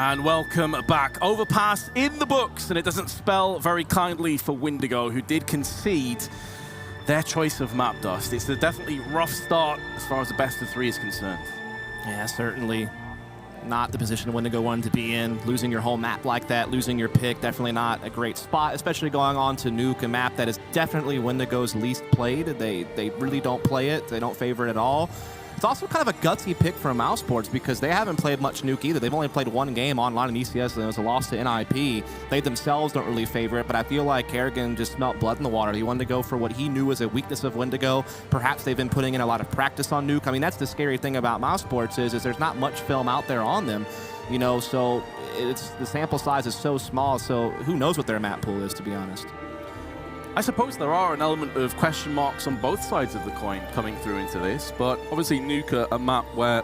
And welcome back. Overpass in the books, and it doesn't spell very kindly for Windigo, who did concede their choice of map dust. It's a definitely rough start as far as the best of three is concerned. Yeah, certainly not the position Windigo wanted to be in. Losing your whole map like that, losing your pick, definitely not a great spot, especially going on to Nuke, a map that is definitely Windigo's least played. They really don't play it. They don't favor it at all. It's also kind of a gutsy pick from Mousesports because they haven't played much Nuke either. They've only played one game online in ECS, and it was a loss to NIP. They themselves don't really favor it, but I feel like Kerrigan just smelt blood in the water. He wanted to go for what he knew was a weakness of Windigo. Perhaps they've been putting in a lot of practice on Nuke. I mean, that's the scary thing about Mousesports is there's not much film out there on them, you know, so the sample size is so small, so who knows what their map pool is, to be honest. I suppose there are an element of question marks on both sides of the coin coming through into this, but obviously Nuke, a map where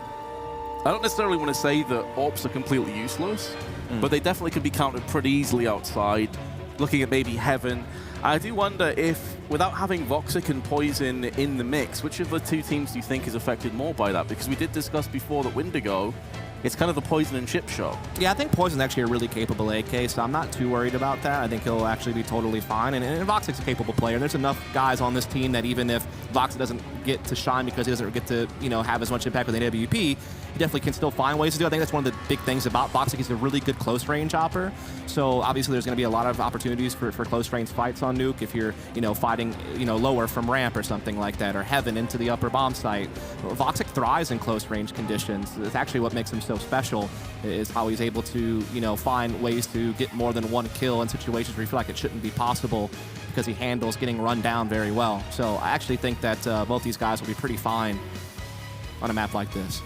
I don't necessarily want to say that AWPs are completely useless, but they definitely can be countered pretty easily outside. Looking at maybe Heaven, I do wonder if, without having Voxic and Poison in the mix, which of the two teams do you think is affected more by that? Because we did discuss before that Windigo, it's kind of the Poison and Chip show. Yeah, I think Poison's actually a really capable AK, so I'm not too worried about that. I think he'll actually be totally fine. And Voxic's a capable player. There's enough guys on this team that even if Voxic doesn't get to shine because he doesn't get to, you know, have as much impact with AWP, he definitely can still find ways to do it. I think that's one of the big things about Voxic. He's a really good close-range hopper. So obviously there's going to be a lot of opportunities for close-range fights on Nuke if you're, you know, fighting, you know, lower from ramp or something like that, or Heaven into the upper bomb site. Voxic thrives in close-range conditions. It's actually what makes him so special, is how he's able to, you know, find ways to get more than one kill in situations where you feel like it shouldn't be possible because he handles getting run down very well. So I actually think that both these guys will be pretty fine on a map like this.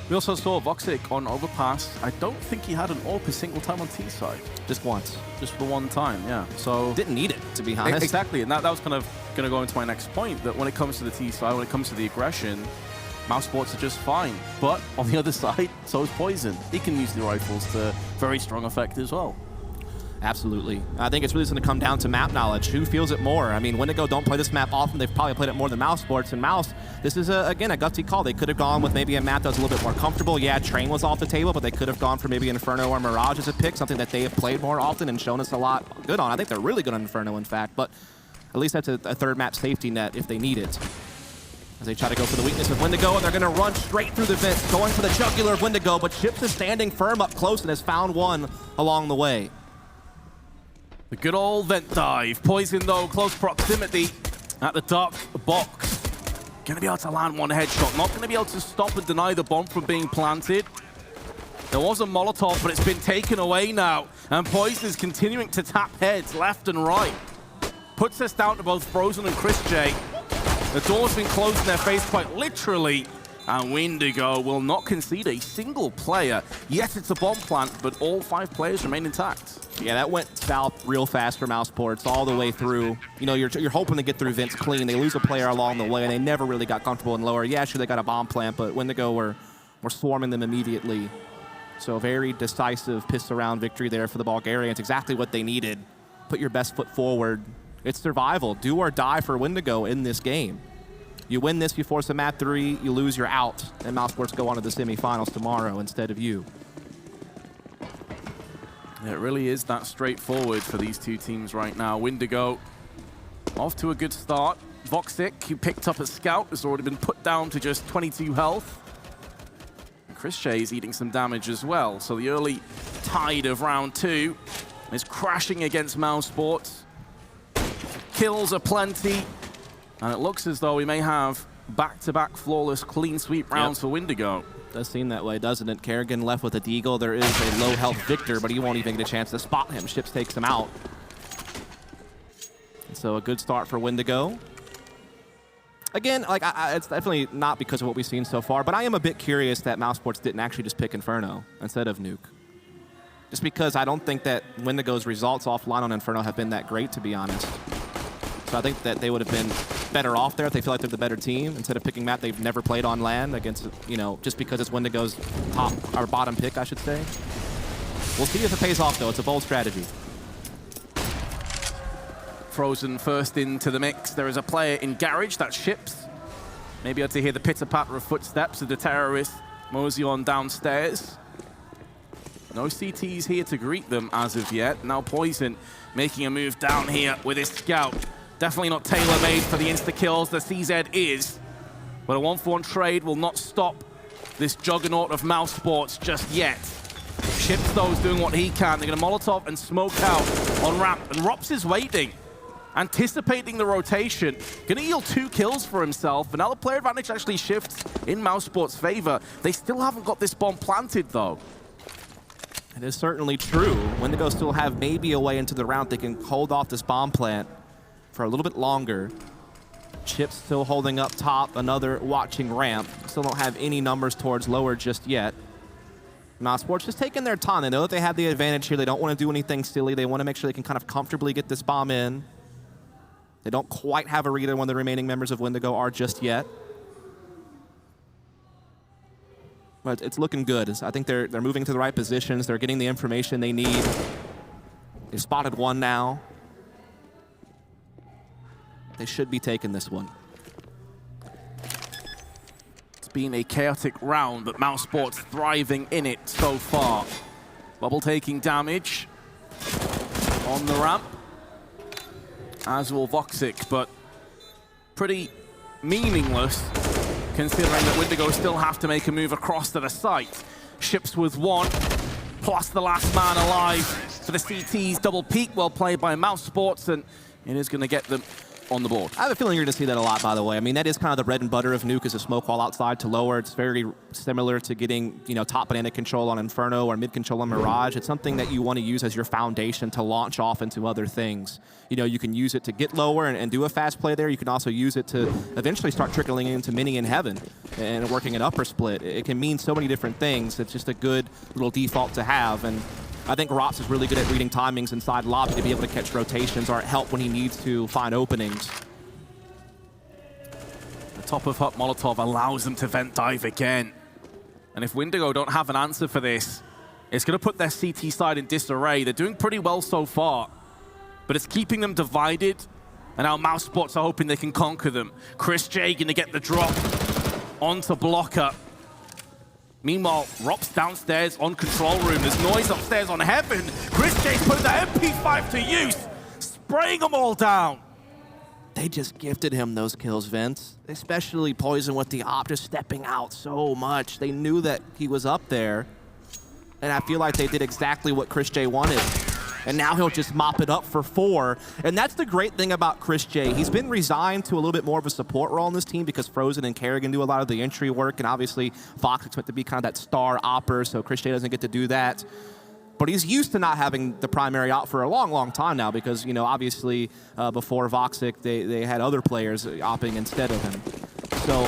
We also saw Voxic on Overpass. I don't think he had an AWP a single time on T side. Just once. Just for one time, yeah. So didn't need it, to be honest. Exactly, and that was kind of going to go into my next point, that when it comes to the T side, when it comes to the aggression, Mousesports are just fine. But on the other side, so is Poison. He can use the rifles to very strong effect as well. Absolutely. I think it's really going to come down to map knowledge. Who feels it more? I mean, Windigo don't play this map often. They've probably played it more than Mousesports. And Mouse, this is, again, a gutsy call. They could have gone with maybe a map that was a little bit more comfortable. Yeah, Train was off the table, but they could have gone for maybe Inferno or Mirage as a pick, something that they have played more often and shown us a lot good on. I think they're really good on Inferno, in fact. But at least that's a third map safety net if they need it. As they try to go for the weakness of Windigo, and they're going to run straight through the vents, going for the jugular of Windigo, but Chips is standing firm up close and has found one along the way. The good old vent dive. Poison, though, close proximity at the dark box. Going to be able to land one headshot. Not going to be able to stop and deny the bomb from being planted. There was a Molotov, but it's been taken away now. And Poison is continuing to tap heads left and right. Puts us down to both Frozen and Chris J. The door's been closed in their face quite literally. And Windigo will not concede a single player. Yes, it's a bomb plant, but all 5 players remain intact. Yeah, that went south real fast for Mousesports all the way through. You know, you're hoping to get through Vince clean. They lose a player along the way, and they never really got comfortable in lower. Yeah, sure, they got a bomb plant, but Windigo were swarming them immediately. So a very decisive piss-around victory there for the Bulgarians. Exactly what they needed. Put your best foot forward. It's survival. Do or die for Windigo in this game. You win this, you force a map 3, you lose, you're out. And Mousesports go on to the semifinals tomorrow instead of you. It really is that straightforward for these two teams right now. Windigo off to a good start. Voxic, who picked up a scout, has already been put down to just 22 health. And Chris J is eating some damage as well. So the early tide of round 2 is crashing against Mousesports. Kills are plenty. And it looks as though we may have back-to-back flawless clean sweep rounds for Windigo. Does seem that way, doesn't it? Kerrigan left with a deagle. There is a low-health Victor, but he won't even get a chance to spot him. Ships takes him out. And so a good start for Windigo. Again, like it's definitely not because of what we've seen so far, but I am a bit curious that Mousesports didn't actually just pick Inferno instead of Nuke. Just because I don't think that Windigo's results offline on Inferno have been that great, to be honest. So I think that they would have been better off there if they feel like they're the better team instead of picking map they've never played on land against, you know, just because it's Windigo's top or bottom pick, I should say. We'll see if it pays off, though. It's a bold strategy. Frozen first into the mix. There is a player in Garage, that's Ships. Maybe able to hear the pitter-patter of footsteps of the terrorist mosey on downstairs. No CTs here to greet them as of yet. Now Poison making a move down here with his scout. Definitely not tailor-made for the insta-kills. The CZ is. But a 1-for-1 trade will not stop this juggernaut of Mousesports just yet. Chips, though, is doing what he can. They're going to Molotov and smoke out on ramp. And Rops is waiting, anticipating the rotation. Going to yield 2 kills for himself. And now the player advantage actually shifts in Mousesports' favor. They still haven't got this bomb planted, though. It is certainly true. Windigo still have maybe a way into the round. They can hold off this bomb plant for a little bit longer. Chips still holding up top, another watching ramp. Still don't have any numbers towards lower just yet. Mousesports just taking their time. They know that they have the advantage here. They don't want to do anything silly. They want to make sure they can kind of comfortably get this bomb in. They don't quite have a read on when the remaining members of Windigo are just yet. But it's looking good. I think they're moving to the right positions. They're getting the information they need. They've spotted one now. They should be taking this one. It's been a chaotic round, but Mousesports thriving in it so far. Bubble taking damage on the ramp, as will Voxic, but pretty meaningless considering that Windigo still have to make a move across to the site. Ships with 1, plus the last man alive for the CTs. Double peak, well played by Mousesports, and it is going to get them on the board. I have a feeling you're going to see that a lot, by the way. I mean, that is kind of the bread and butter of Nuke, is a smoke wall outside to lower. It's very similar to getting, you know, top banana control on Inferno or mid control on Mirage. It's something that you want to use as your foundation to launch off into other things. You know, you can use it to get lower and do a fast play there. You can also use it to eventually start trickling into mini in heaven and working an upper split. It can mean so many different things. It's just a good little default to have. And I think Rops is really good at reading timings inside lobby to be able to catch rotations or help when he needs to find openings. The top of Hut Molotov allows them to vent dive again. And if Windigo don't have an answer for this, it's going to put their CT side in disarray. They're doing pretty well so far, but it's keeping them divided. And now Mousesports are hoping they can conquer them. Chris J going to get the drop onto Blocker. Meanwhile, Rops downstairs on control room. There's noise upstairs on heaven. Chris J's putting the MP5 to use, spraying them all down. They just gifted him those kills, Vince. Especially Poison with the op just stepping out so much. They knew that he was up there. And I feel like they did exactly what Chris J wanted. And now he'll just mop it up for 4. And that's the great thing about Chris J. He's been resigned to a little bit more of a support role in this team because Frozen and Kerrigan do a lot of the entry work, and obviously Fox is meant to be kind of that star opper, so Chris J doesn't get to do that. But he's used to not having the primary op for a long, long time now because, you know, obviously before Voxic, they had other players opping instead of him. So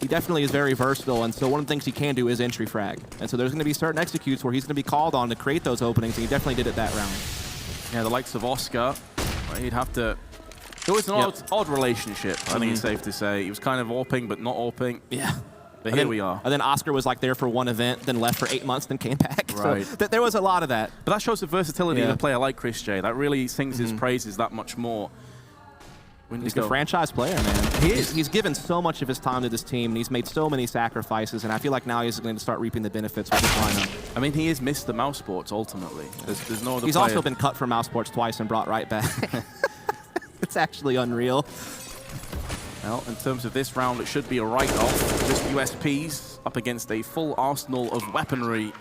he definitely is very versatile, and so one of the things he can do is entry frag. And so there's going to be certain executes where he's going to be called on to create those openings, and he definitely did it that round. Yeah, the likes of Oscar, he'd have to... It was an odd relationship, I think it's safe to say. He was kind of AWPing, but not AWPing. Yeah. But here we are. And then Oscar was like there for one event, then left for 8 months, then came back. Right. So there was a lot of that. But that shows the versatility of a player like Chris J. That really sings his praises that much more. He's the franchise player, man. He is. He's given so much of his time to this team, and he's made so many sacrifices, and I feel like now he's going to start reaping the benefits with this lineup. I mean, he is Mr. Mousesports, ultimately. There's no other He's player. Also been cut from Mousesports twice and brought right back. It's actually unreal. Well, in terms of this round, it should be a write-off. Just USPs up against a full arsenal of weaponry.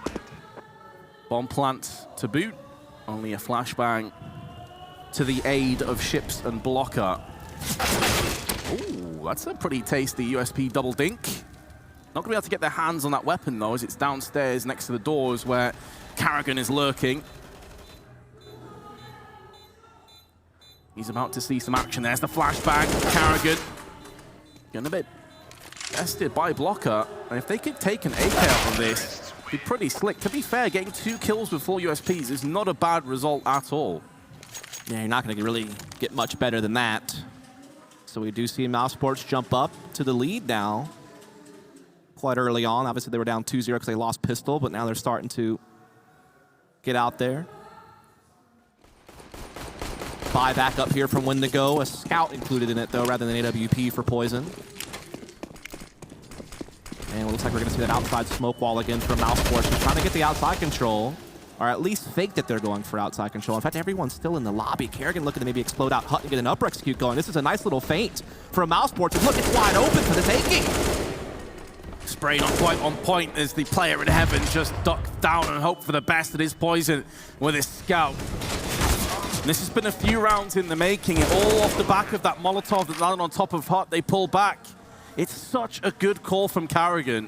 Bomb plant to boot. Only a flashbang to the aid of Ships and Blocker. Ooh, that's a pretty tasty USP double dink. Not going to be able to get their hands on that weapon, though, as it's downstairs next to the doors where Kerrigan is lurking. He's about to see some action. There's the flashbang. Kerrigan going to be bested by Blocker. And if they could take an AK out of this, it'd be pretty slick. To be fair, getting 2 kills with 4 USPs is not a bad result at all. Yeah, you're not going to really get much better than that. So we do see Mousesports jump up to the lead now. Quite early on. Obviously, they were down 2-0 because they lost pistol, but now they're starting to get out there. Buy back up here from Windigo. A scout included in it, though, rather than AWP for Poison. And it looks like we're going to see that outside smoke wall again from Mousesports. Just trying to get the outside control, or at least fake that they're going for outside control. In fact, everyone's still in the lobby. Kerrigan looking to maybe explode out Hut and get an upper execute going. This is a nice little feint from Mousesports. And look, it's wide open for the taking. Spray not quite on point as the player in heaven just ducked down and hoped for the best at his poison with his scout. And this has been a few rounds in the making, and all off the back of that Molotov that landed on top of Hut. They pull back. It's such a good call from Kerrigan.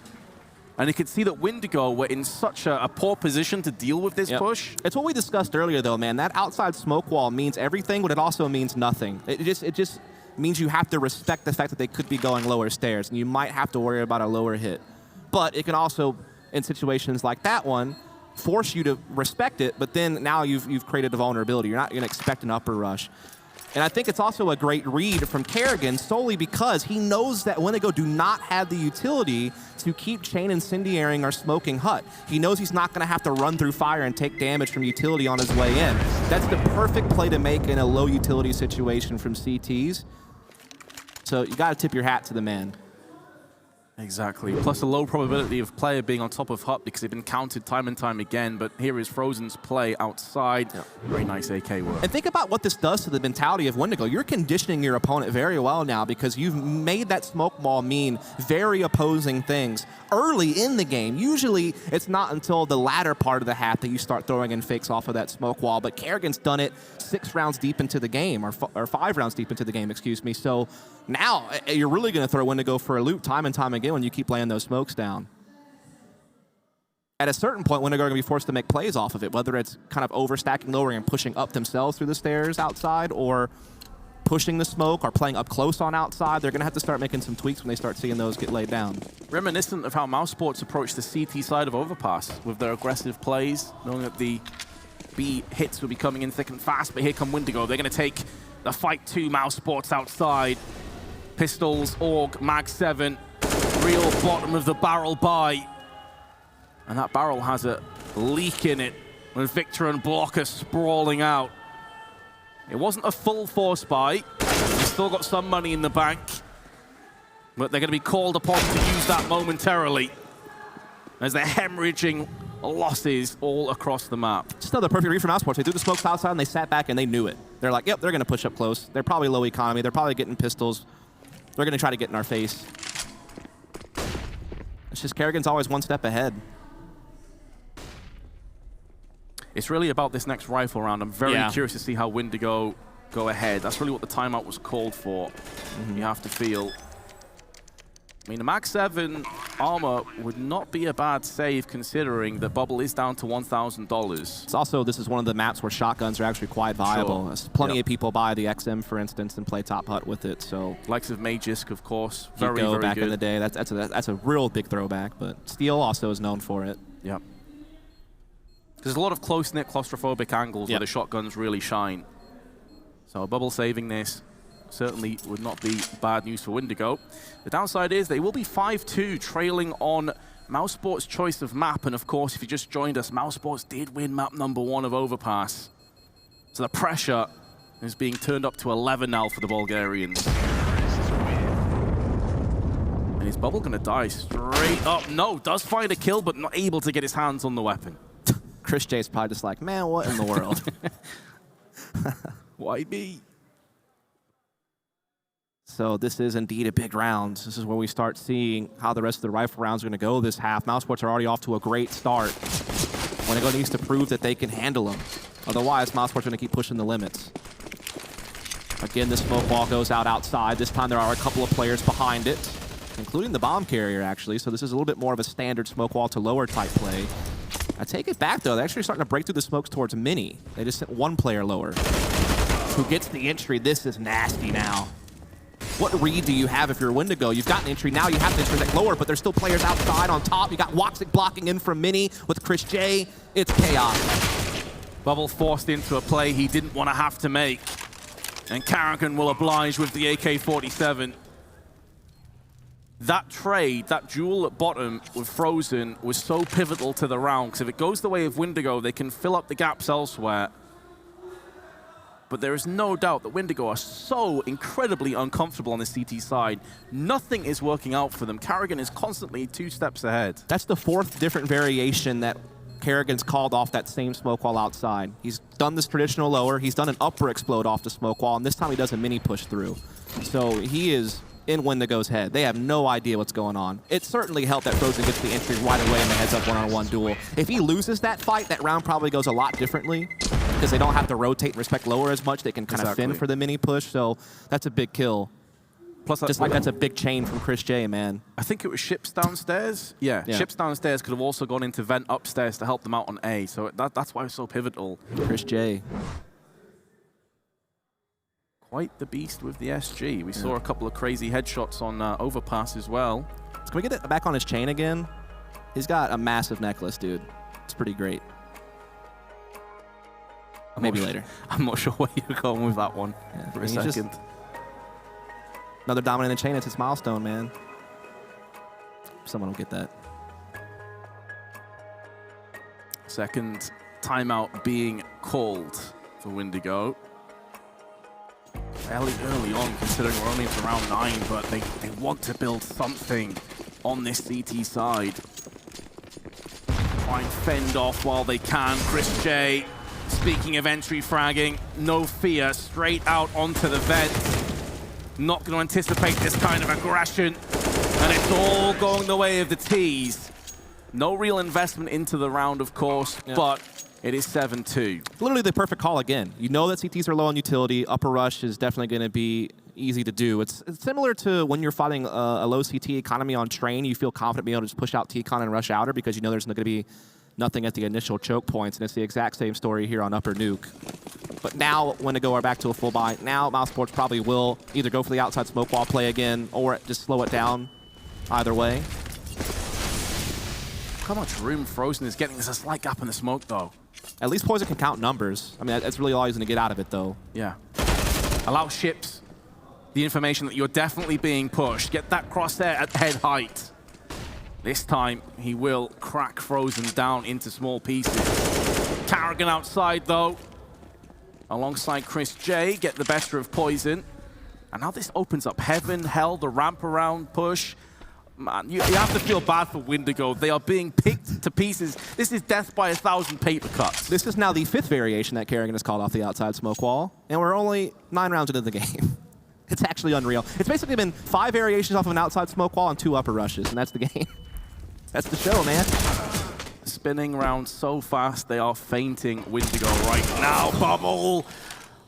And you can see that Windigo were in such a poor position to deal with this push. It's what we discussed earlier, though, man. That outside smoke wall means everything, but it also means nothing. It just means you have to respect the fact that they could be going lower stairs, and you might have to worry about a lower hit. But it can also, in situations like that one, force you to respect it, but then now you've created a vulnerability. You're not going to expect an upper rush. And I think it's also a great read from Kerrigan solely because he knows that Windigo do not have the utility to keep chain incendiaring or smoking Hut. He knows he's not going to have to run through fire and take damage from utility on his way in. That's the perfect play to make in a low utility situation from CTs. So you got to tip your hat to the man. Exactly. Plus a low probability of player being on top of Hut because they've been counted time and time again. But here is Frozen's play outside. Yep. Very nice AK work. And think about what this does to the mentality of Windigo. You're conditioning your opponent very well now because you've made that smoke wall mean very opposing things early in the game. Usually it's not until the latter part of the half that you start throwing in fakes off of that smoke wall. But Kerrigan's done it 6 rounds deep into the game, or 5 rounds deep into the game, excuse me. So now you're really going to throw Windigo for a loop time and time again when you keep laying those smokes down. At a certain point, Windigo are going to be forced to make plays off of it, whether it's kind of overstacking, lowering, and pushing up themselves through the stairs outside, or pushing the smoke, or playing up close on outside. They're going to have to start making some tweaks when they start seeing those get laid down. Reminiscent of how Mousesports approached the CT side of Overpass with their aggressive plays, knowing that the B hits will be coming in thick and fast, but here come Windigo. They're going to take the fight to Mousesports outside. Pistols, AUG, Mag 7, real bottom of the barrel buy. And that barrel has a leak in it with Victor and Blocker sprawling out. It wasn't a full force buy. They've still got some money in the bank. But they're going to be called upon to use that momentarily as they're hemorrhaging losses all across the map. Just another perfect read from Mousesports. They threw the smokes outside and they sat back and they knew it. They're like, yep, they're going to push up close. They're probably low economy. They're probably getting pistols. They're going to try to get in our face. It's just Kerrigan's always one step ahead. It's really about this next rifle round. I'm very curious to see how Windigo go ahead. That's really what the timeout was called for. You have to feel. I mean, the Mag 7 armor would not be a bad save considering that Bubble is down to $1,000. It's also, this is one of the maps where shotguns are actually quite viable. Sure. Plenty of people buy the XM, for instance, and play Top Hut with it. So likes of Magisk, of course. Very back good. In the day. That's a real big throwback, but Steel also is known for it. Yep. There's a lot of close-knit claustrophobic angles where the shotguns really shine. So Bubble saving this certainly would not be bad news for Windigo. The downside is they will be 5-2, trailing on Mousesports' choice of map. And of course, if you just joined us, Mousesports did win map #1 of Overpass. So the pressure is being turned up to 11 now for the Bulgarians. And is Bubble going to die straight up? No, does find a kill, but not able to get his hands on the weapon. Chris J's probably just like, man, what in the world? Why me? So this is indeed a big round. This is where we start seeing how the rest of the rifle rounds are going to go this half. Mousesports are already off to a great start. Windigo needs to prove that they can handle them. Otherwise, Mousesports are going to keep pushing the limits. Again, the smoke wall goes out outside. This time there are a couple of players behind it, including the bomb carrier, actually. So this is a little bit more of a standard smoke wall to lower type play. I take it back, though. They're actually starting to break through the smokes towards Mini. They just sent one player lower. Who gets the entry? This is nasty now. What read do you have if you're Windigo? You've got an entry. Now you have the entry that lower, but there's still players outside on top. You got Woxic blocking in from Mini with Chris J. It's chaos. Bubble forced into a play he didn't want to have to make. And Kerrigan will oblige with the AK-47. That trade, that duel at bottom with Frozen was so pivotal to the round, because if it goes the way of Windigo, they can fill up the gaps elsewhere. but there is no doubt that Windigo are so incredibly uncomfortable on the CT side. Nothing is working out for them. Karrigan is constantly 2 steps ahead. That's the 4th different variation that Karrigan's called off that same smoke wall outside. He's done this traditional lower, he's done an upper explode off the smoke wall, and this time he does a mini push through. So he is in Windigo's head. They have no idea what's going on. It certainly helped that Frozen gets the entry right away in the heads-up one-on-one duel. If he loses that fight, that round probably goes a lot differently because they don't have to rotate and respect lower as much. They can kind of fin for the mini push, so that's a big kill. Plus, just like that's a big chain from Chris J, man. I think it was Ships downstairs. Yeah, Ships downstairs could have also gone into Vent upstairs to help them out on A, so that's why it's so pivotal. Chris J. Quite the beast with the SG. We saw a couple of crazy headshots on Overpass as well. Can we get it back on his chain again? He's got a massive necklace, dude. It's pretty great. Maybe later. I'm not sure where you're going with that one for a second. Another dominating chain. It's his milestone, man. Someone will get that. Second timeout being called for Windigo. Fairly early on, considering we're only into round 9, but they want to build something on this CT side. Try and fend off while they can. Chris J, speaking of entry fragging, no fear, straight out onto the vent. Not going to anticipate this kind of aggression, and it's all going the way of the T's. No real investment into the round, of course, but it is 7-2. Literally the perfect call again. You know that CTs are low on utility. Upper rush is definitely going to be easy to do. It's similar to when you're fighting a low CT economy on train. You feel confident being able to just push out T-Con and rush outer because you know there's going to be nothing at the initial choke points, and it's the exact same story here on Upper Nuke. But now, Windigo are back to a full buy. Now, Mousesports probably will either go for the outside smoke wall play again or just slow it down either way. How much room Frozen is getting? There's a slight gap in the smoke, though. At least Poison can count numbers. I mean, that's really all he's going to get out of it, though. Yeah. Allow Ships the information that you're definitely being pushed. Get that crosshair at head height. This time, he will crack Frozen down into small pieces. Karrigan outside, though. Alongside Chris J, get the better of Poison. And now this opens up Heaven, Hell, the ramp around push. Man, you have to feel bad for Windigo. They are being picked to pieces. This is death by 1,000 paper cuts. This is now the 5th variation that Karrigan has called off the outside smoke wall, and we're only 9 rounds into the game. It's actually unreal. It's basically been 5 variations off of an outside smoke wall and 2 upper rushes, and that's the game. That's the show, man. Spinning around so fast, they are fainting Windigo right now. Bubble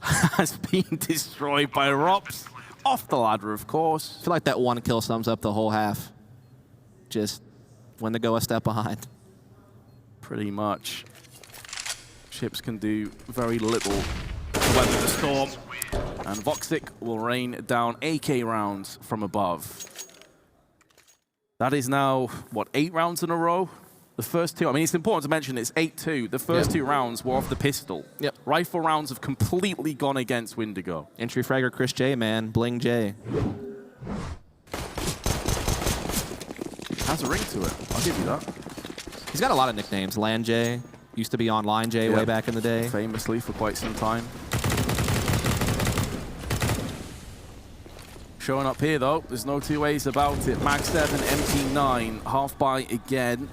has been destroyed by Rops. Off the ladder, of course. I feel like that one kill sums up the whole half. Just Windigo a step behind. Pretty much. Ships can do very little to weather the storm. And Voxic will rain down AK rounds from above. That is now, what, 8 rounds in a row? The first 2, I mean, it's important to mention it's 8-2. The first 2 rounds were off the pistol. Yep. Rifle rounds have completely gone against Windigo. Entry fragger Chris J, man. Bling J. Has a ring to it. I'll give you that. He's got a lot of nicknames. Land J. Used to be Online J way back in the day. Famously for quite some time. Showing up here, though. There's no 2 ways about it. Mag 7, MT9. Half buy again.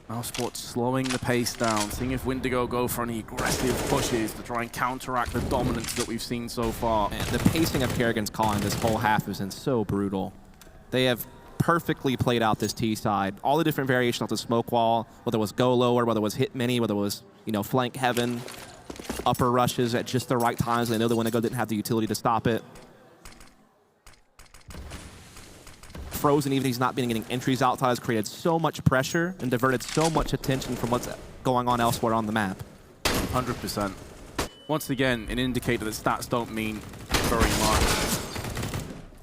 Mousesports slowing the pace down, seeing if Windigo go for any aggressive pushes to try and counteract the dominance that we've seen so far. Man, the pacing of Karrigan's calling this whole half has been so brutal. They have perfectly played out this T side. All the different variations of the smoke wall, whether it was go lower, whether it was hit mini, whether it was, you know, flank heaven, upper rushes at just the right times. They know that Windigo didn't have the utility to stop it. Frozen, even he's not been getting entries outside, has created so much pressure and diverted so much attention from what's going on elsewhere on the map. 100%. Once again, an indicator that stats don't mean very much.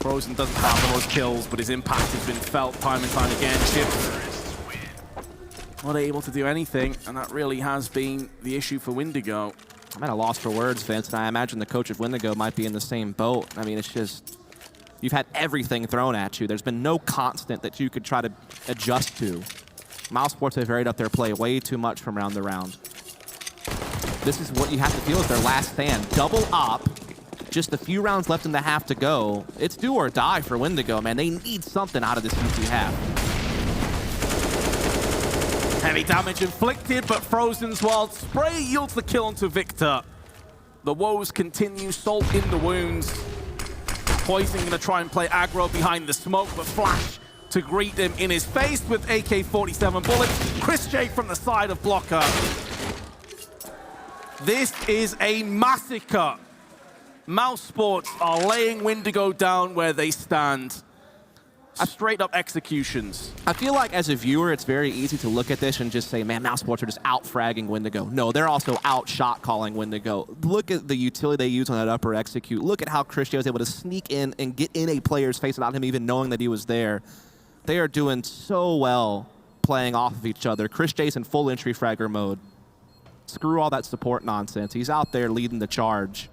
Frozen doesn't have the most kills, but his impact has been felt time and time again. Ships not able to do anything, and that really has been the issue for Windigo. I'm at a loss for words, Vince, and I imagine the coach of Windigo might be in the same boat. I mean, it's just, you've had everything thrown at you. There's been no constant that you could try to adjust to. Mousesports have varied up their play way too much from round to round. This is what you have to feel is their last stand. Double op, just a few rounds left in the half to go. It's do or die for Windigo, man. They need something out of this UC half. Heavy damage inflicted, but Frozen's wild spray yields the kill onto Victor. The woes continue, salt in the wounds. Poison gonna try and play aggro behind the smoke, but Flash to greet him in his face with AK-47 bullets. Chris J from the side of Blocker. This is a massacre. Mousesports are laying Windigo down where they stand. Straight up executions. I feel like as a viewer, it's very easy to look at this and just say, man, Mousesports are just out-fragging Windigo. No, they're also out-shot-calling Windigo. Look at the utility they use on that upper execute. Look at how Christian was able to sneak in and get in a player's face without him even knowing that he was there. They are doing so well playing off of each other. Chris J's in full entry fragger mode. Screw all that support nonsense. He's out there leading the charge.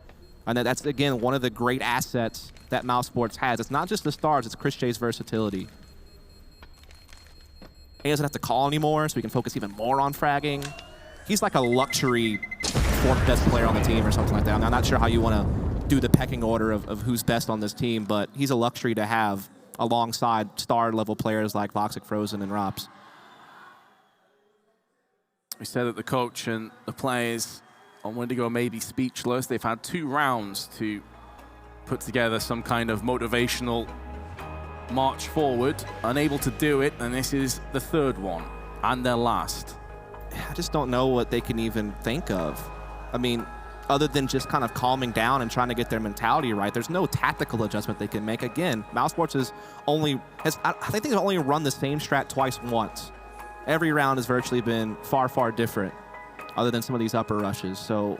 And that's, again, one of the great assets that Mousesports has. It's not just the stars, it's Chris J's versatility. He doesn't have to call anymore, so he can focus even more on fragging. He's like a luxury fourth best player on the team or something like that. I'm not sure how you want to do the pecking order of who's best on this team, but he's a luxury to have alongside star-level players like Voxic, Frozen, and Rops. We said that the coach and the players on Windigo may be speechless. They've had 2 rounds to put together some kind of motivational march forward. Unable to do it, and this is the 3rd one, and their last. I just don't know what they can even think of. I mean, other than just kind of calming down and trying to get their mentality right, there's no tactical adjustment they can make. Again, Mousesports I think they've only run the same strat twice once. Every round has virtually been far, far different, other than some of these upper rushes. So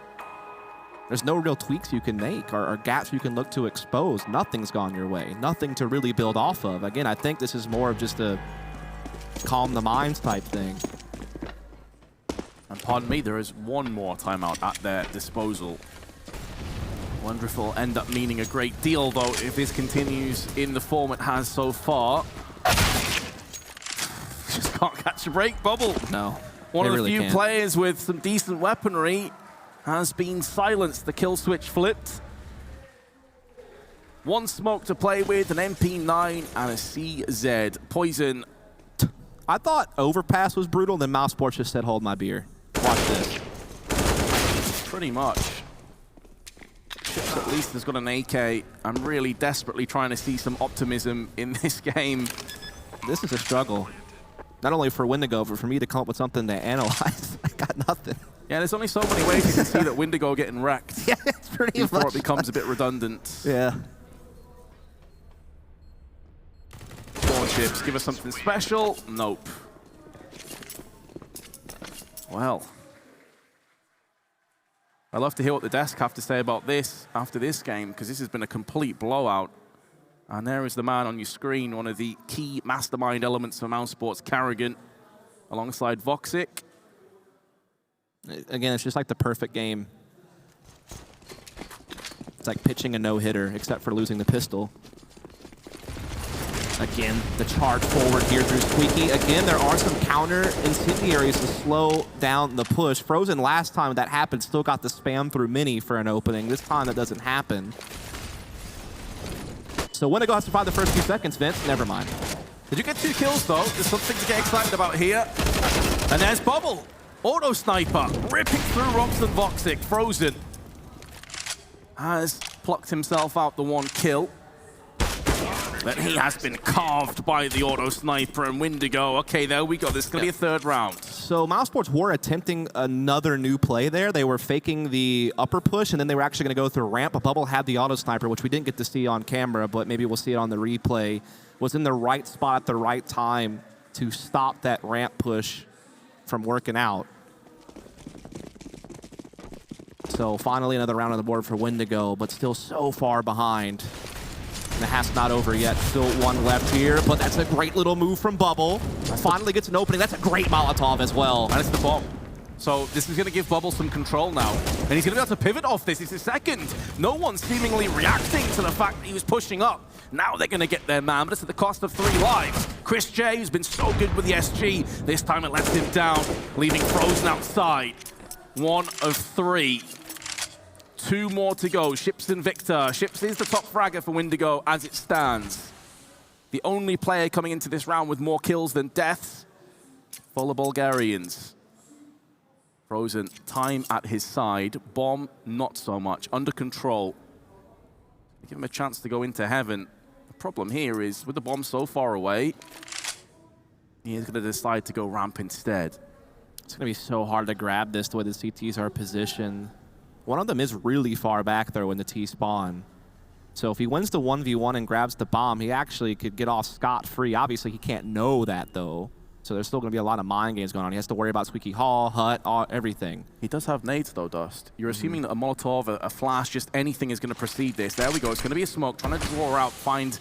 there's no real tweaks you can make or gaps you can look to expose. Nothing's gone your way. Nothing to really build off of. Again, I think this is more of just a calm the minds type thing. And pardon me, there is one more timeout at their disposal. Wonder if it'll end up meaning a great deal, though, if this continues in the form it has so far. Just can't catch a break, Bubble. No. One of the really few can't. players with some decent weaponry has been silenced. The kill switch flipped. 1 smoke to play with, an MP9 and a CZ. Poison. I thought Overpass was brutal, then Mousesports just said, hold my beer. Watch this. Pretty much. Chips at least has got an AK. I'm really desperately trying to see some optimism in this game. This is a struggle. Not only for Windigo, but for me to come up with something to analyze. I got nothing. Yeah, there's only so many ways you can see that Windigo getting wrecked. Yeah, it's pretty before much it becomes a bit redundant. Yeah. Come on, Chips, give us something special. Nope. Well. I'd love to hear what the desk have to say about this after this game, because this has been a complete blowout. And there is the man on your screen, one of the key mastermind elements of Mousesports, Carrigan, alongside Voxic. Again, it's just like the perfect game. It's like pitching a no-hitter, except for losing the pistol. Again, the charge forward here through Squeaky. Again, there are some counter incendiaries to slow down the push. Frozen, last time that happened, still got the spam through Mini for an opening. This time that doesn't happen. So Windigo has to survive the first few seconds, Vince. Never mind. Did you get 2 kills, though? There's something to get excited about here. And there's Bubble. Auto Sniper ripping through Robson Voxic. Frozen has plucked himself out the 1 kill. But he has been carved by the Auto Sniper and Windigo. Okay, there we go. This is going to be a 3rd round. So Mousesports were attempting another new play there. They were faking the upper push, and then they were actually going to go through ramp. But Bubble had the Auto Sniper, which we didn't get to see on camera, but maybe we'll see it on the replay. Was in the right spot at the right time to stop that ramp push from working out. So finally another round on the board for Windigo, but still so far behind. And the half's not over yet. Still 1 left here, but that's a great little move from Bubble. Finally gets an opening. That's a great Molotov as well. And it's the bomb. So this is going to give Bubble some control now. And he's going to be able to pivot off this. It's his second. No one's seemingly reacting to the fact that he was pushing up. Now they're going to get their man, but it's at the cost of 3 lives. Chris J, who's been so good with the SG, this time it lets him down, leaving Frozen outside. 1 of 3. 2 more to go. Ships and Victor. Ships is the top fragger for Windigo as it stands. The only player coming into this round with more kills than deaths. For the Bulgarians. Frozen, time at his side. Bomb, not so much. Under control. Give him a chance to go into heaven. The problem here is, with the bomb so far away, he is going to decide to go ramp instead. It's going to be so hard to grab this the way the CTs are positioned. One of them is really far back, though, in the T spawn. So if he wins the 1v1 and grabs the bomb, he actually could get off scot-free. Obviously, he can't know that, though. So there's still going to be a lot of mind games going on. He has to worry about Squeaky Hall, Hut, everything. He does have nades, though, Dust. You're assuming that a Molotov, a flash, just anything is going to precede this. There we go. It's going to be a smoke. Trying to draw out, find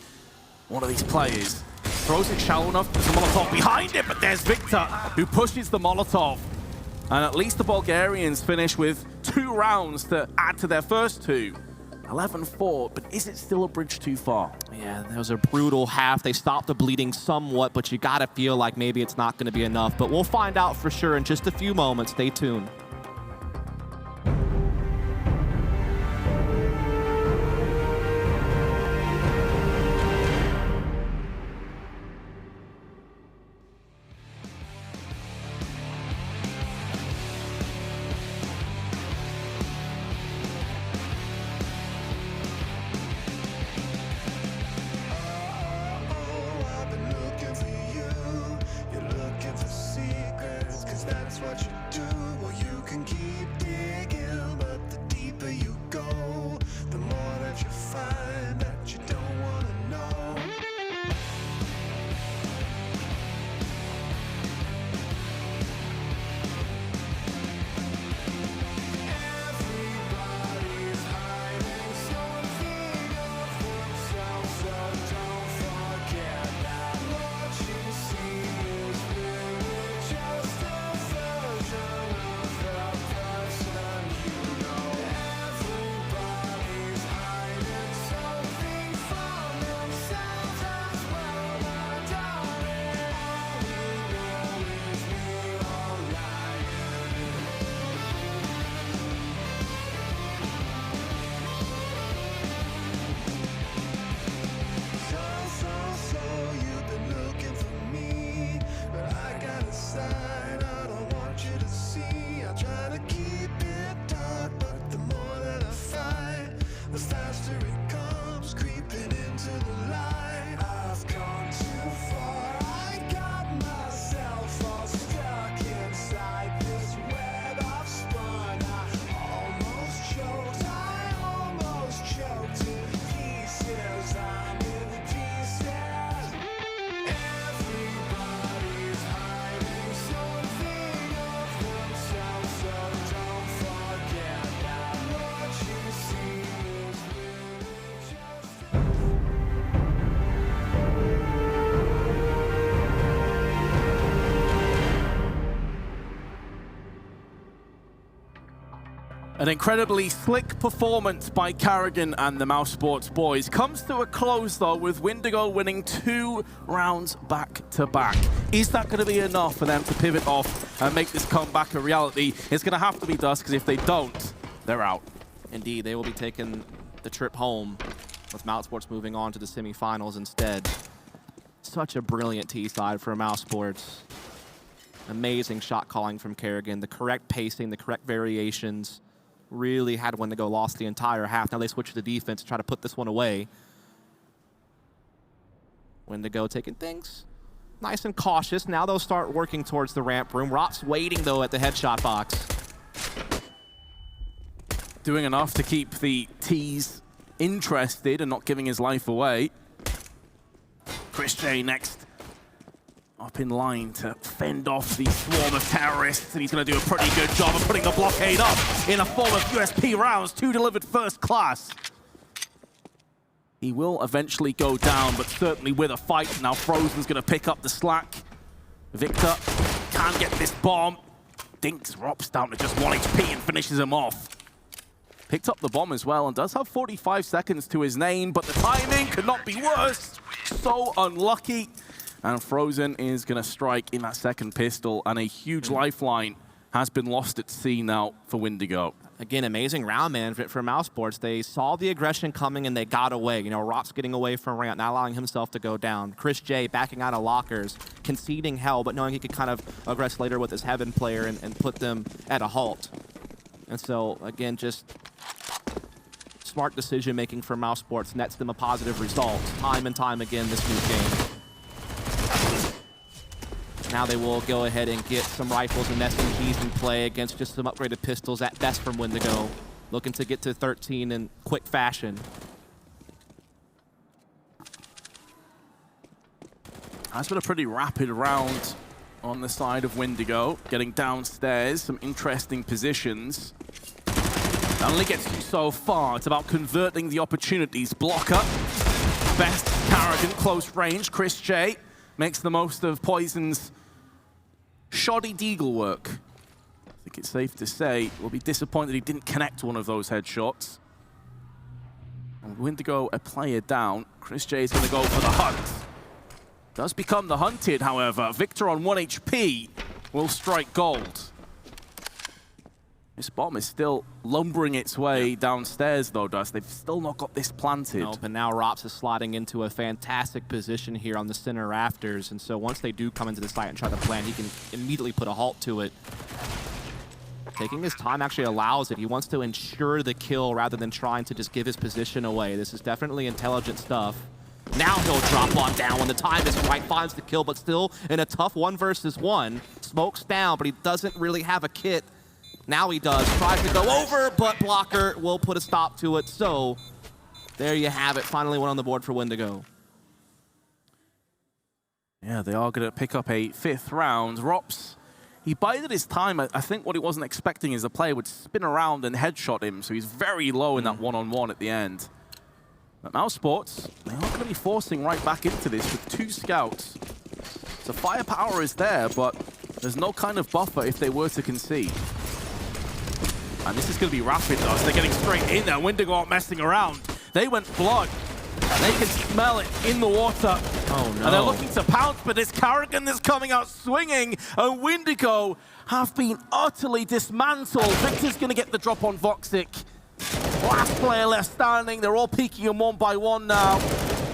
one of these players. Throws it shallow enough. There's a Molotov behind it, but there's Victor, who pushes the Molotov. And at least the Bulgarians finish with 2 rounds to add to their first 2. 11-4, but is it still a bridge too far? Yeah, that was a brutal half. They stopped the bleeding somewhat, but you gotta feel like maybe it's not gonna be enough. But we'll find out for sure in just a few moments. Stay tuned. An incredibly slick performance by Carrigan and the Mousesports boys comes to a close, though, with Windigo winning 2 rounds back-to-back. Is that going to be enough for them to pivot off and make this comeback a reality? It's going to have to be Dusk, because if they don't, they're out. Indeed, they will be taking the trip home, with Mousesports moving on to the semifinals instead. Such a brilliant T-side for Mousesports. Amazing shot calling from Carrigan, the correct pacing, the correct variations. Really had Windigo lost the entire half. Now they switch to defense to try to put this one away. Windigo taking things nice and cautious. Now they'll start working towards the ramp room. Rop's waiting, though, at the headshot box. Doing enough to keep the T's interested and not giving his life away. Chris J next. Up in line to fend off the swarm of terrorists, and he's going to do a pretty good job of putting the blockade up in a form of USP rounds, 2 delivered first class. He will eventually go down, but certainly with a fight. Now Frozen's going to pick up the slack. Victor can get this bomb. dinks Rops down to just 1 HP and finishes him off. Picked up the bomb as well and does have 45 seconds to his name, but the timing could not be worse. So unlucky. And Frozen is going to strike in that second pistol, and a huge lifeline has been lost at sea now for Windigo. Again, amazing round management for Mousesports. They saw the aggression coming and they got away. You know, Rops getting away from Rant, not allowing himself to go down. Chris J backing out of lockers, conceding hell, but knowing he could kind of aggress later with his Heaven player and put them at a halt. And so, again, just smart decision-making for Mousesports nets them a positive result time and time again this new game. Now they will go ahead and get some rifles and SMGs in play against just some upgraded pistols at best from Windigo. Looking to get to 13 in quick fashion. That's been a pretty rapid round on the side of Windigo. Getting downstairs, some interesting positions. That only gets you so far. It's about converting the opportunities. Blocker, best Carrigan, close range. Chris J makes the most of Poison's shoddy deagle work. I think it's safe to say we'll be disappointed he didn't connect one of those headshots. And Windigo a player down. Chris J is going to go for the hunt. Does become the hunted, however. Victor on 1 HP will strike gold. This bomb is still lumbering its way downstairs, though, Dust. They've still not got this planted. No, but now Rops is sliding into a fantastic position here on the center rafters. And so once they do come into the site and try to plant, he can immediately put a halt to it. Taking his time actually allows it. He wants to ensure the kill rather than trying to just give his position away. This is definitely intelligent stuff. Now he'll drop on down when the time is right, finds the kill, but still in a tough 1 versus 1. Smokes down, but he doesn't really have a kit. Now he does. Tries to go over, but Blocker will put a stop to it. So there you have it. Finally one on the board for Windigo. Yeah, they are going to pick up a 5th round. Rops, he bided his time. I think what he wasn't expecting is the player would spin around and headshot him, so he's very low in that one-on-one at the end. But Mousesports, they are going to be forcing right back into this with 2 scouts. So firepower is there, but there's no kind of buffer if they were to concede. And this is going to be rapid, though, so they're getting straight in there. Windigo aren't messing around. They went blood. They can smell it in the water. Oh, no. And they're looking to pounce, but this Carrigan is coming out swinging, and Windigo have been utterly dismantled. Victor's going to get the drop on Voxic. Last player left standing. They're all peeking him one by one now.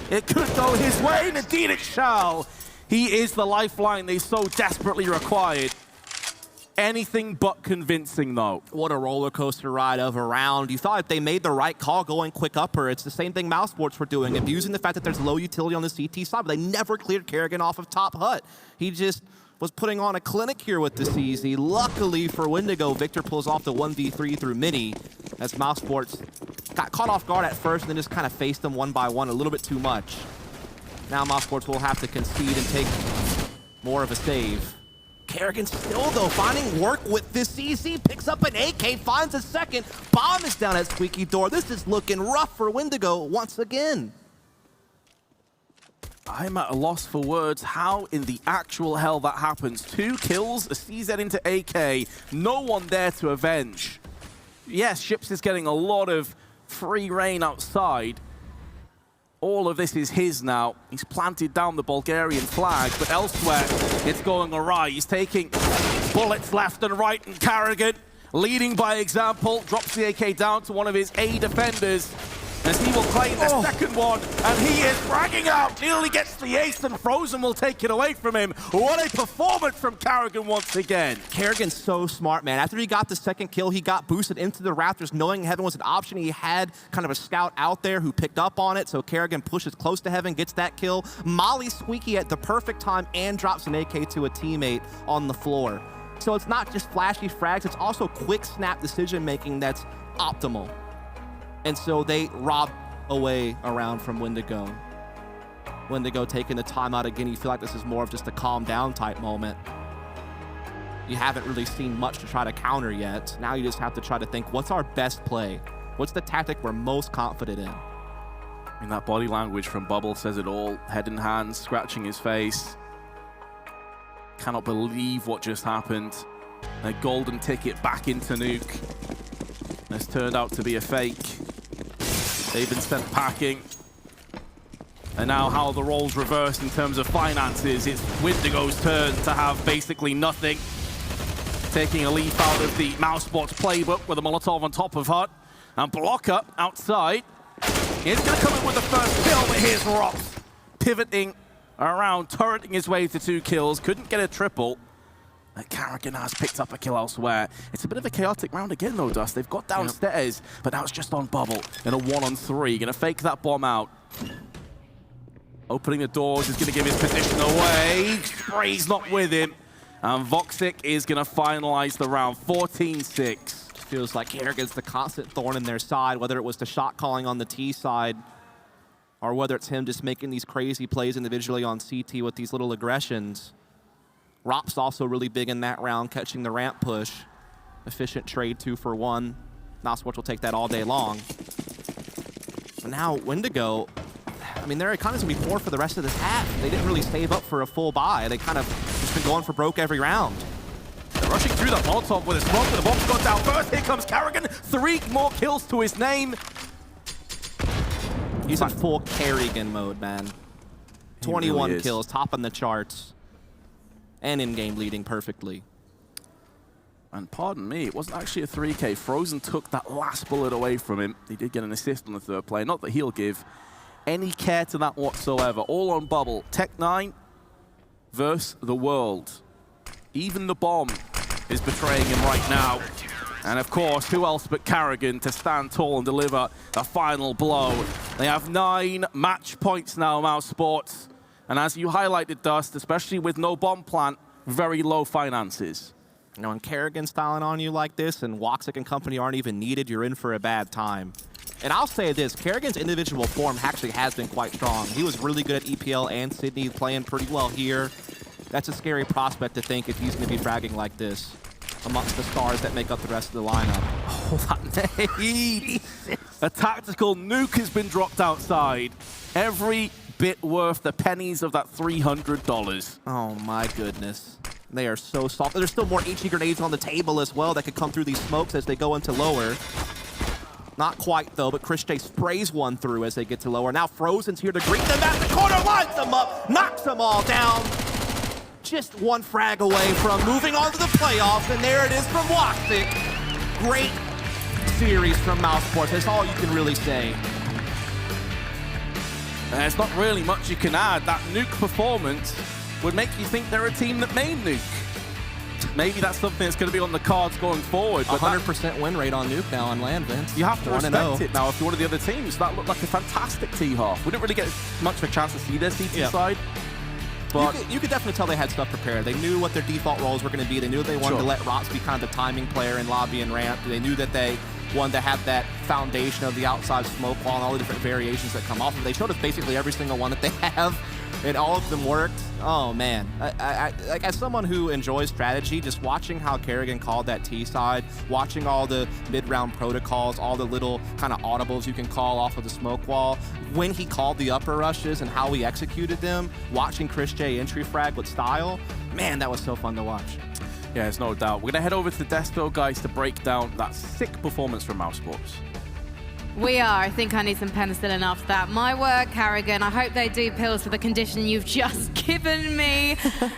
It could go his way, and indeed it shall. He is the lifeline they so desperately required. Anything but convincing, though. What a roller coaster ride of a round. You thought they made the right call going quick upper. It's the same thing Mousesports were doing, abusing the fact that there's low utility on the CT side, but they never cleared Carrigan off of top hut. He just was putting on a clinic here with the CZ. Luckily for Windigo, Victor pulls off the 1v3 through mini as Mousesports got caught off guard at first and then just kind of faced them one by one a little bit too much. Now Mousesports will have to concede and take more of a save. Carrigan still, though, finding work with this CZ. Picks up an AK, finds a second. Bomb is down at Squeaky Door. This is looking rough for Windigo once again. I'm at a loss for words. How in the actual hell that happens? 2 kills, a CZ into AK. No one there to avenge. Yes, Ships is getting a lot of free reign outside. All of this is his now. He's planted down the Bulgarian flag, but elsewhere, it's going awry. He's taking bullets left and right, and Carrigan, leading by example, drops the AK down to one of his A defenders. As he will claim the second one, and he is bragging out, nearly gets the ace, and Frozen will take it away from him. What a performance from Carrigan once again. Carrigan's so smart, man. After he got the second kill, he got boosted into the Raptors, knowing Heaven was an option. He had kind of a scout out there who picked up on it, so Carrigan pushes close to Heaven, gets that kill. Molly Squeaky at the perfect time and drops an AK to a teammate on the floor. So it's not just flashy frags, it's also quick snap decision-making that's optimal. And so they rob away around from Windigo. Windigo taking the timeout again. You feel like this is more of just a calm down type moment. You haven't really seen much to try to counter yet. Now you just have to try to think, what's our best play? What's the tactic we're most confident in? And that body language from Bubble says it all. Head in hands, scratching his face. Cannot believe what just happened. A golden ticket back into Nuke. Has turned out to be a fake. They've been sent packing. And now how the roles reverse in terms of finances, it's Windigo's turn to have basically nothing. Taking a leaf out of the Mousesports playbook with a Molotov on top of Hut. And Blocker outside. He's going to come in with the first kill, but here's Rops pivoting around, turreting his way to 2 kills. Couldn't get a triple. And Karrigan has picked up a kill elsewhere. It's a bit of a chaotic round again, though, Dust. They've got downstairs, but now it's just on Bubble in a 1-on-3. Going to fake that bomb out. Opening the doors is going to give his position away. Spray's not with him. And Voxic is going to finalize the round, 14-6. Feels like Karrigan's the constant thorn in their side, whether it was the shot calling on the T side, or whether it's him just making these crazy plays individually on CT with these little aggressions. Rop's also really big in that round, catching the ramp push. Efficient trade, 2 for 1. Mousesports will take that all day long. But now Windigo, I mean, their economy's gonna be poor for the rest of this half. They didn't really save up for a full buy. They kind of just been going for broke every round. They're rushing through that Molotov with a smoke, but the bomb's got down first. Here comes Karrigan. 3 more kills to his name. He's in full Karrigan mode, man. 21 really kills, topping the charts. And in-game leading perfectly. And pardon me, it wasn't actually a 3K. Frozen took that last bullet away from him. He did get an assist on the 3rd play. Not that he'll give any care to that whatsoever. All on Bubble. Tech9 versus the world. Even the bomb is betraying him right now. And of course, who else but Karrigan to stand tall and deliver the final blow. They have 9 match points now, Mousesports. And as you highlighted, Dust, especially with no bomb plant, very low finances. You know, when Karrigan's styling on you like this and Woxic and company aren't even needed, you're in for a bad time. And I'll say this, Karrigan's individual form actually has been quite strong. He was really good at EPL and Sydney, playing pretty well here. That's a scary prospect to think if he's going to be fragging like this amongst the stars that make up the rest of the lineup. Oh, that nade! A tactical nuke has been dropped outside. Every bit worth the pennies of that $300. Oh my goodness. They are so soft. There's still more HE grenades on the table as well that could come through these smokes as they go into lower. Not quite though, but Chris J sprays one through as they get to lower. Now Frozen's here to greet them at the corner, lines them up, knocks them all down. Just 1 frag away from moving on to the playoffs, and there it is from Woxic. Great series from Mousesports. That's all you can really say. There's not really much you can add. That Nuke performance would make you think they're a team that made Nuke. Maybe that's something that's going to be on the cards going forward. But 100% win rate on Nuke now on land, Vince. You have to respect it now if you're one of the other teams. That looked like a fantastic T-half. We didn't really get much of a chance to see their CT side. But you could definitely tell they had stuff prepared. They knew what their default roles were going to be. They knew they wanted to let Rops be kind of the timing player in lobby and ramp. They knew that they wanted to have that foundation of the outside smoke wall and all the different variations that come off of it. They showed us basically every single one that they have, and all of them worked. Oh, man. Like, as someone who enjoys strategy, just watching how Karrigan called that T side, watching all the mid-round protocols, all the little kind of audibles you can call off of the smoke wall, when he called the upper rushes and how he executed them, watching Chris J entry frag with style, man, that was so fun to watch. Yeah, there's no doubt. We're going to head over to the Despo guys to break down that sick performance from Mousesports. We are. I think I need some penicillin after that. My word, Karrigan, I hope they do pills for the condition you've just given me.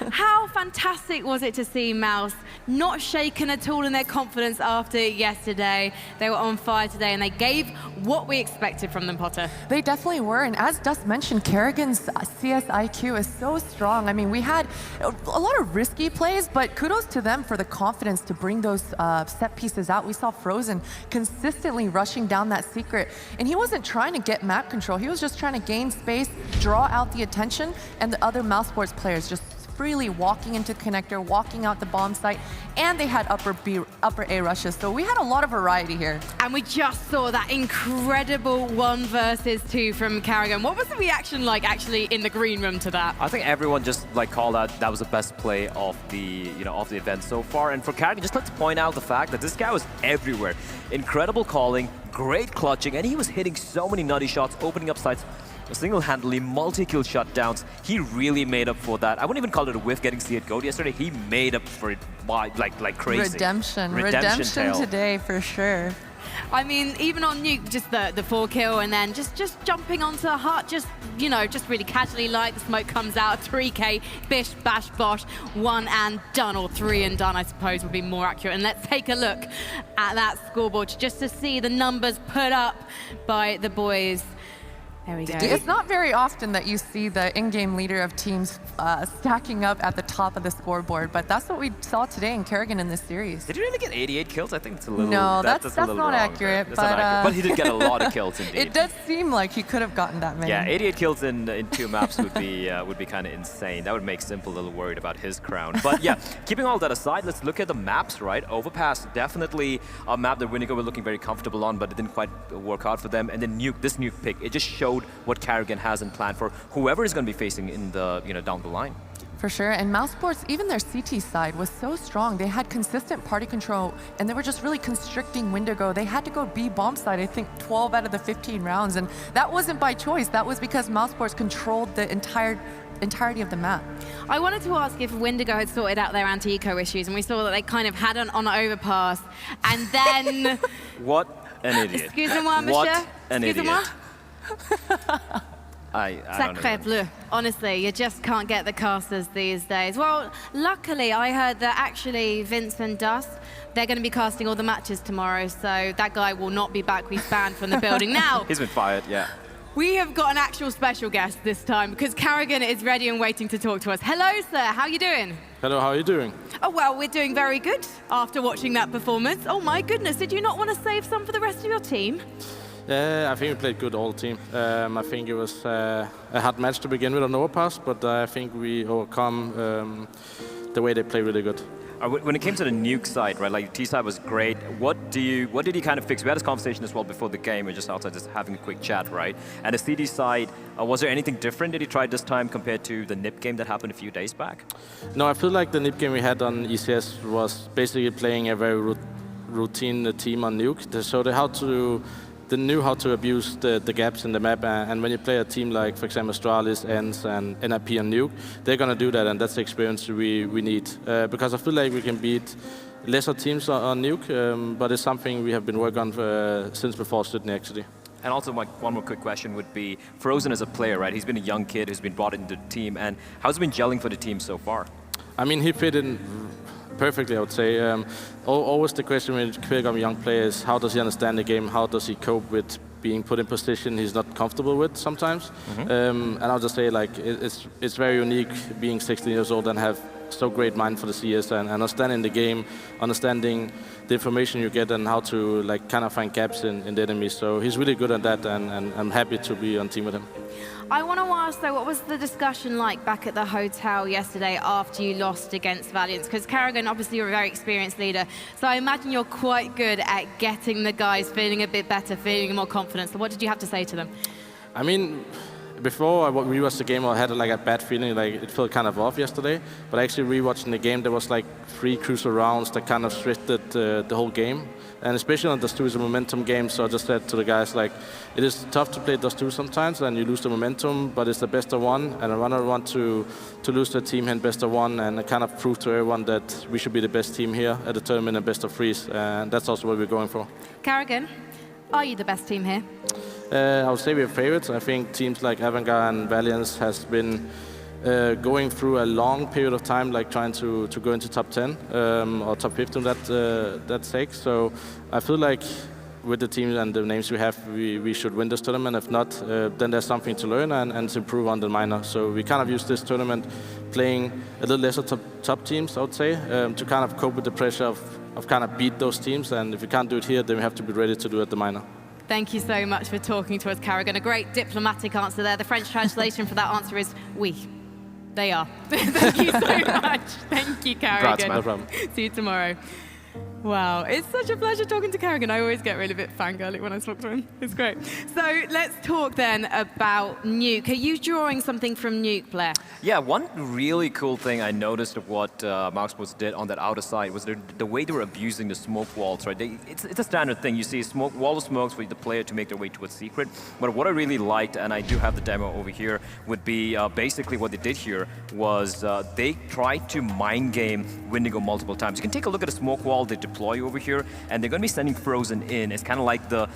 How fantastic was it to see Mouse not shaken at all in their confidence after yesterday. They were on fire today, and they gave what we expected from them, Potter. They definitely were, and as Dust mentioned, Karrigan's CS IQ is so strong. I mean, we had a lot of risky plays, but kudos to them for the confidence to bring those set pieces out. We saw Frozen consistently rushing down that secret, and he wasn't trying to get map control. He was just trying to gain space, draw out the attention, and the other Mousesports players just freely walking into connector, walking out the bomb site, and they had upper A rushes. So we had a lot of variety here. And we just saw that incredible 1 versus 2 from Karrigan. What was the reaction like actually in the green room to that? I think everyone just called out that was the best play of the of the event so far. And for Karrigan, just like to point out the fact that this guy was everywhere. Incredible calling, great clutching, and he was hitting so many nutty shots, opening up sites single-handedly multi-kill shutdowns. He really made up for that. I wouldn't even call it a whiff getting see it goat yesterday. He made up for it by, like crazy. Redemption tale. today for sure. I mean, even on Nuke, just the 4-kill and then just jumping onto a hut, just, you know, just really casually like the smoke comes out, 3K, bish, bash, bosh, 1 and done, or 3 and done, I suppose would be more accurate. And let's take a look at that scoreboard just to see the numbers put up by the boys. There we go. It's not very often that you see the in-game leader of teams stacking up at the top of the scoreboard, but that's what we saw today in Kerrigan in this series. Did he really get 88 kills? I think it's a little... No, that's a little not wrong accurate. That's not accurate. But he did get a lot of kills, indeed. It does seem like he could have gotten that many. Yeah, 88 kills in 2 maps would be kind of insane. That would make Simple a little worried about his crown. But yeah, keeping all that aside, let's look at the maps, right? Overpass, definitely a map that Windigo were looking very comfortable on, but it didn't quite work out for them. And then Nuke, this Nuke pick, it just showed what Kerrigan has in plan for whoever is going to be facing in the, down the line. For sure, and Mousesports, even their CT side was so strong. They had consistent party control, and they were just really constricting Windigo. They had to go B bomb side, I think 12 out of the 15 rounds, and that wasn't by choice. That was because Mousesports controlled the entirety of the map. I wanted to ask if Windigo had sorted out their anti-eco issues, and we saw that they kind of had on overpass, and then... What an idiot. Excusez-moi, monsieur. What an Excusez-moi. idiot. I don't Sacré know. bleu. Honestly, you just can't get the casters these days. Well, luckily, I heard that actually Vince and Dust, they're going to be casting all the matches tomorrow, so that guy will not be back. He's banned from the building. Now, He's been fired, yeah. we have got an actual special guest this time because Kerrigan is ready and waiting to talk to us. Hello, sir. How are you doing? Hello, how are you doing? Oh, well, we're doing very good after watching that performance. Oh, my goodness. Did you not want to save some for the rest of your team? I think we played good all team. I think it was a hard match to begin with on overpass, but I think we overcome the way they play really good. When it came to the Nuke side, right, like T side was great. What did you kind of fix? We had this conversation as well before the game. We're just outside just having a quick chat, right? And the CD side, was there anything different that you tried this time compared to the NIP game that happened a few days back? No, I feel like the NIP game we had on ECS was basically playing a very routine team on Nuke. So they knew how to abuse the gaps in the map, and when you play a team like, for example, Astralis, ENS, and NIP and Nuke, they're going to do that, and that's the experience we need. Because I feel like we can beat lesser teams on Nuke, but it's something we have been working on since before Sydney, actually. And also, one more quick question would be, Frozen as a player, right? He's been a young kid who's been brought into the team, and how's it been gelling for the team so far? I mean, he fit in perfectly, I would say. Always the question when you pick up a young player is how does he understand the game? How does he cope with being put in position he's not comfortable with sometimes? And I'll just say, like, it's very unique being 16 years old and have so great mind for the CS and understanding the game, understanding the information you get and how to kind of find gaps in the enemy. So he's really good at that, and I'm happy to be on team with him. I want to ask, though, what was the discussion like back at the hotel yesterday after you lost against Valiance? Because Kerrigan, obviously, you're a very experienced leader, so I imagine you're quite good at getting the guys feeling a bit better, feeling more confident. So what did you have to say to them? I mean, before I rewatched the game, I had a bad feeling, like it felt kind of off yesterday. But actually rewatching the game, there was 3 crucial rounds that kind of shifted the whole game. And especially on Dust 2 is a momentum game, so I just said to the guys, it is tough to play Dust 2 sometimes, and you lose the momentum, but it's the best of one, and I rather want to lose the team in best of one, and kind of prove to everyone that we should be the best team here at the tournament and best of threes, and that's also what we're going for. Kerrigan, are you the best team here? I would say we're favorites. I think teams like Avangard and Valiance has been going through a long period of time, trying to go into top 10 or top 15 that sake. So I feel like with the teams and the names we have, we should win this tournament. If not, then there's something to learn and to improve on the minor. So we kind of use this tournament playing a little lesser top teams, I would say, to kind of cope with the pressure of kind of beat those teams. And if we can't do it here, then we have to be ready to do it at the minor. Thank you so much for talking to us, Kerrigan. A great diplomatic answer there. The French translation for that answer is oui. They are. Thank you so much. Thank you, Kerrigan. No problem. See you tomorrow. Wow, it's such a pleasure talking to Kerrigan. I always get really a bit fangirly when I talk to him. It's great. So let's talk then about Nuke. Are you drawing something from Nuke, Blair? Yeah, one really cool thing I noticed of what Mousesports did on that outer side was the way they were abusing the smoke walls, right? It's a standard thing. You see a wall of smokes for the player to make their way towards secret. But what I really liked, and I do have the demo over here, would be basically what they did here was they tried to mind game Windigo multiple times. You can take a look at a smoke wall they deploy over here, and they're going to be sending Frozen in. It's kind of like the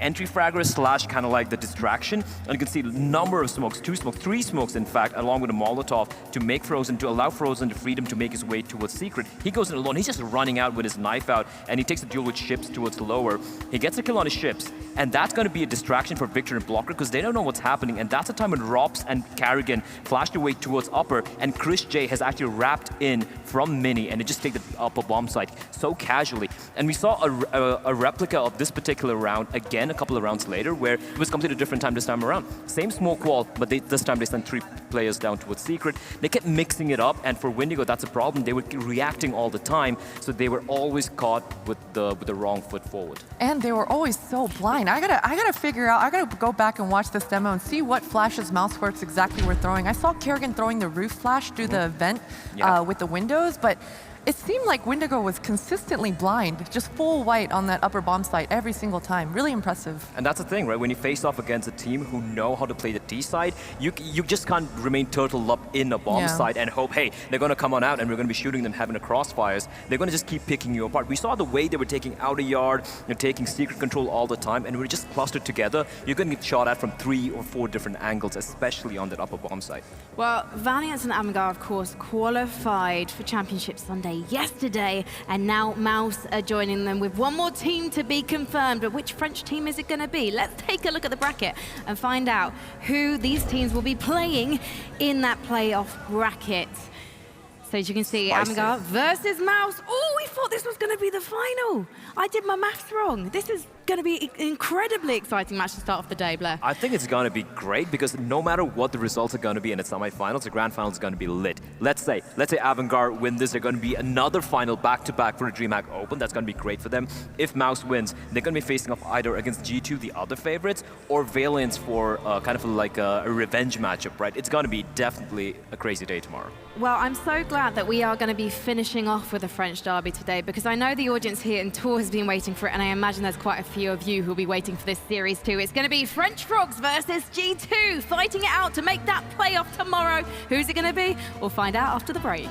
entry fragger slash kind of like the distraction. And you can see a number of smokes, 2 smokes, 3 smokes in fact, along with a Molotov to make Frozen, to allow Frozen the freedom to make his way towards secret. He goes in alone. He's just running out with his knife out, and he takes a duel with ships towards the lower. He gets a kill on his ships, and that's going to be a distraction for Victor and Blocker because they don't know what's happening. And that's the time when Rops and Kerrigan flash their way towards upper, and Chris J has actually wrapped in from mini, and they just take the upper bomb site so casually. And we saw a replica of this particular round again a couple of rounds later, where it was completely different time this time around. Same smoke wall, but this time they sent 3 players down towards secret. They kept mixing it up, and for Windigo, that's a problem. They were reacting all the time, so they were always caught with the wrong foot forward. And they were always so blind. I gotta figure out, I gotta go back and watch this demo and see what flashes Mousesports exactly were throwing. I saw Kerrigan throwing the roof flash through the vent with the windows, but it seemed like Windigo was consistently blind, just full white on that upper bomb site every single time. Really impressive. And that's the thing, right? When you face off against a team who know how to play the D side, you just can't remain turtled up in a bomb site and hope, hey, they're going to come on out and we're going to be shooting them, having the crossfires. They're going to just keep picking you apart. We saw the way they were taking outer yard, taking secret control all the time, and we were just clustered together. You're going to get shot at from 3 or 4 different angles, especially on that upper bomb site. Well, Valiance and Avangard, of course, qualified for Championship Sunday yesterday, and now Mouse are joining them with one more team to be confirmed. But which French team is it going to be? Let's take a look at the bracket and find out who these teams will be playing in that playoff bracket. So as you can see, Avangard versus Mouse. Oh, we thought this was going to be the final. I did my maths wrong. This is going to be an incredibly exciting match to start off the day, Blair. I think it's going to be great because no matter what the results are going to be in the semifinals, the grand final is going to be lit. Let's say Avangard win this, they're going to be another final back-to-back for the DreamHack Open. That's going to be great for them. If Mouse wins, they're going to be facing off either against G2, the other favorites, or Valiance for kind of like a revenge matchup, right? It's going to be definitely a crazy day tomorrow. Well, I'm so glad that we are going to be finishing off with a French derby today, because I know the audience here in Tour has been waiting for it, and I imagine there's quite a few of you who will be waiting for this series too. It's going to be French Frogs versus G2, fighting it out to make that playoff tomorrow. Who's it going to be? We'll find out after the break.